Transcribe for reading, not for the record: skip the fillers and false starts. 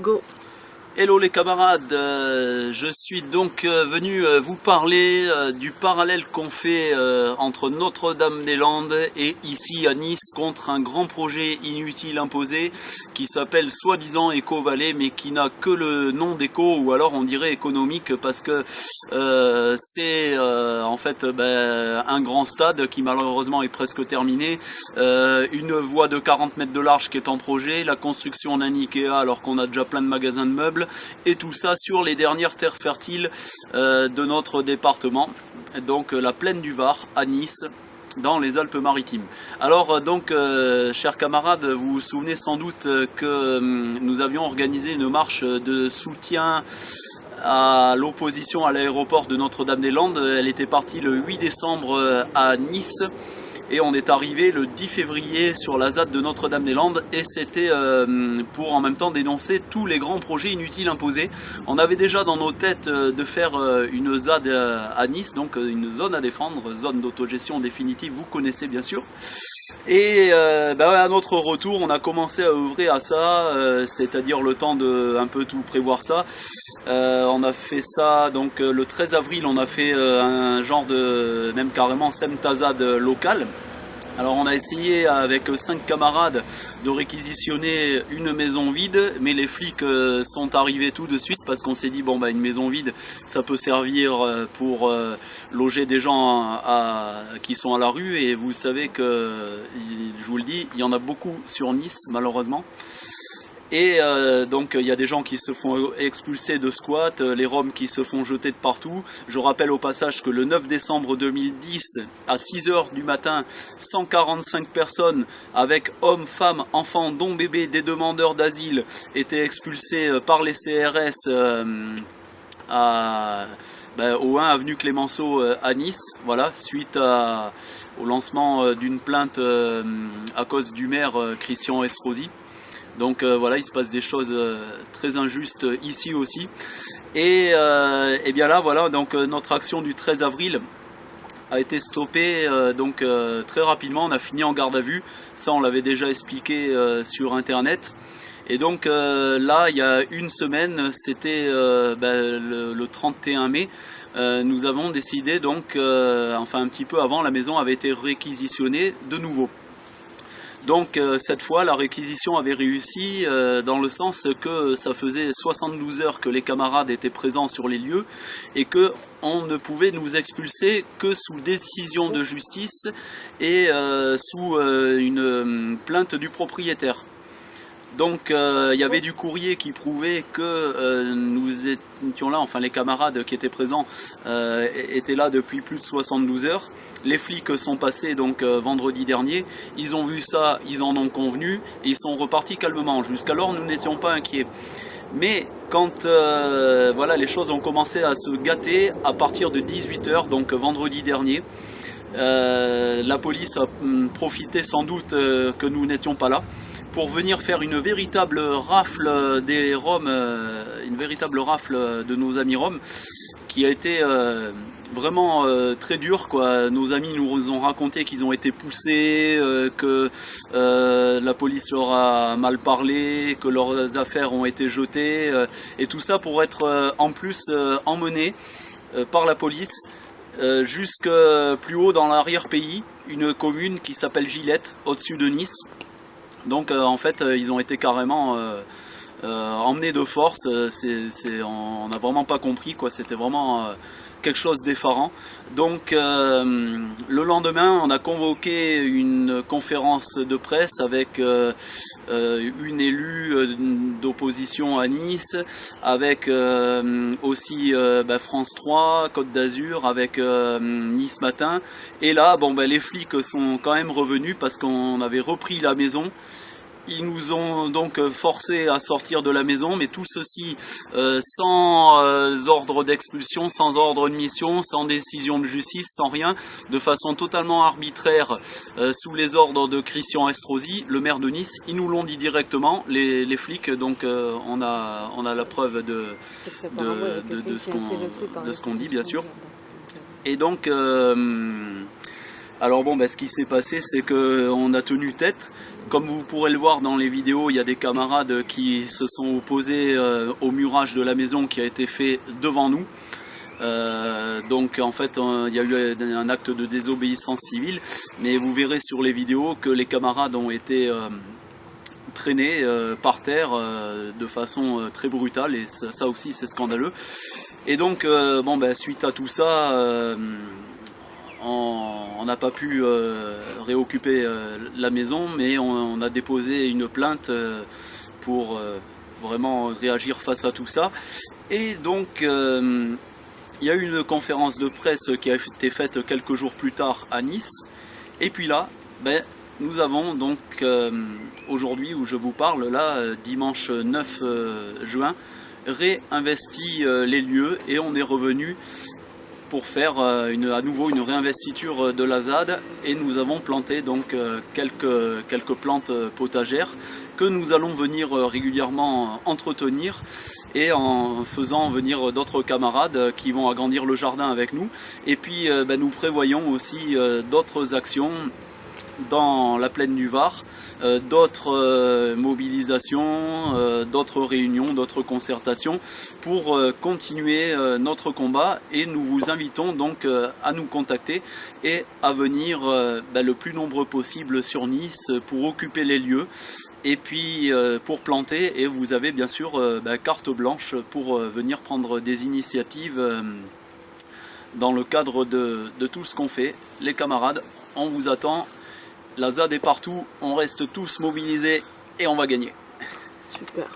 Go. Hello les camarades, je suis donc venu vous parler du parallèle qu'on fait entre Notre-Dame-des-Landes et ici à Nice contre un grand projet inutile imposé qui s'appelle soi-disant Eco-Valley mais qui n'a que le nom d'éco ou alors on dirait économique parce que c'est en fait un grand stade qui malheureusement est presque terminé, une voie de 40 mètres de large qui est en projet, la construction d'un Ikea alors qu'on a déjà plein de magasins de meubles. Et tout ça sur les dernières terres fertiles de notre département, donc la plaine du Var à Nice, dans les Alpes-Maritimes. Alors donc, chers camarades, vous vous souvenez sans doute que nous avions organisé une marche de soutien à l'opposition à l'aéroport de Notre-Dame-des-Landes. Elle était partie le 8 décembre à Nice. Et on est arrivé le 10 février sur la ZAD de Notre-Dame-des-Landes et c'était pour en même temps dénoncer tous les grands projets inutiles imposés. On avait déjà dans nos têtes de faire une ZAD à Nice, donc une zone à défendre, zone d'autogestion définitive, vous connaissez bien sûr. Et à notre retour, on a commencé à œuvrer à ça, c'est-à-dire le temps de un peu tout prévoir ça. On a fait ça donc le 13 avril, on a fait un genre de même carrément semtazade local. Alors on a essayé avec 5 camarades de réquisitionner une maison vide, mais les flics sont arrivés tout de suite parce qu'on s'est dit bon une maison vide ça peut servir pour loger des gens qui sont à la rue et vous savez que, je vous le dis, il y en a beaucoup sur Nice malheureusement. Et donc il y a des gens qui se font expulser de squat, les Roms qui se font jeter de partout. Je rappelle au passage que le 9 décembre 2010, à 6 h du matin, 145 personnes avec hommes, femmes, enfants, dont bébés, des demandeurs d'asile étaient expulsés par les CRS au 1 avenue Clémenceau à Nice, voilà, suite au lancement d'une plainte à cause du maire Christian Estrosi. Donc voilà, il se passe des choses très injustes ici aussi. Et bien là, voilà, donc notre action du 13 avril a été stoppée très rapidement. On a fini en garde à vue. Ça, on l'avait déjà expliqué sur Internet. Et donc là, il y a une semaine, c'était le 31 mai, nous avons décidé donc, enfin un petit peu avant, la maison avait été réquisitionnée de nouveau. Donc cette fois la réquisition avait réussi dans le sens que ça faisait 72 heures que les camarades étaient présents sur les lieux et que on ne pouvait nous expulser que sous décision de justice et sous une plainte du propriétaire. Donc il y avait du courrier qui prouvait que nous étions là, enfin les camarades qui étaient présents étaient là depuis plus de 72 heures. Les flics sont passés donc vendredi dernier, ils ont vu ça, ils en ont convenu et ils sont repartis calmement. Jusqu'alors nous n'étions pas inquiets. Mais quand voilà, les choses ont commencé à se gâter à partir de 18 h, donc vendredi dernier, la police a profité sans doute que nous n'étions pas là pour venir faire une véritable rafle des Roms, une véritable rafle de nos amis Roms, qui a été vraiment très dur, quoi. Nos amis nous ont raconté qu'ils ont été poussés, que la police leur a mal parlé, que leurs affaires ont été jetées, et tout ça pour être en plus emmenés par la police jusque plus haut dans l'arrière-pays, une commune qui s'appelle Gillette, au-dessus de Nice. Donc en fait ils ont été carrément emmenés de force, on n'a vraiment pas compris, quoi. C'était vraiment quelque chose d'effarant. Donc le lendemain on a convoqué une conférence de presse avec une élue d'opposition à Nice, avec aussi France 3, Côte d'Azur, avec Nice Matin. Et là les flics sont quand même revenus parce qu'on avait repris la maison. Ils nous ont donc forcés à sortir de la maison, mais tout ceci sans ordre d'expulsion, sans ordre de mission, sans décision de justice, sans rien, de façon totalement arbitraire, sous les ordres de Christian Estrosi, le maire de Nice. Ils nous l'ont dit directement, les flics, donc on a la preuve de ce qu'on dit, bien sûr. Et donc Alors bon, ce qui s'est passé, c'est qu'on a tenu tête. Comme vous pourrez le voir dans les vidéos, il y a des camarades qui se sont opposés au murage de la maison qui a été fait devant nous. Donc en fait il y a eu un acte de désobéissance civile, mais vous verrez sur les vidéos que les camarades ont été traînés par terre de façon très brutale, et ça aussi c'est scandaleux. Et donc suite à tout ça, on n'a pas pu réoccuper la maison, mais on a déposé une plainte pour vraiment réagir face à tout ça. Et donc il y a eu une conférence de presse qui a été faite quelques jours plus tard à Nice. Et puis là, nous avons donc aujourd'hui où je vous parle, là, dimanche 9 juin, réinvesti les lieux, et on est revenu pour faire à nouveau une réinvestiture de la ZAD, et nous avons planté donc quelques plantes potagères que nous allons venir régulièrement entretenir, et en faisant venir d'autres camarades qui vont agrandir le jardin avec nous. Et puis nous prévoyons aussi d'autres actions dans la plaine du Var, d'autres mobilisations, d'autres réunions, d'autres concertations pour continuer notre combat, et nous vous invitons donc à nous contacter et à venir le plus nombreux possible sur Nice pour occuper les lieux et puis pour planter. Et vous avez bien sûr carte blanche pour venir prendre des initiatives dans le cadre de tout ce qu'on fait. Les camarades, on vous attend. La ZAD est partout, on reste tous mobilisés et on va gagner. Super.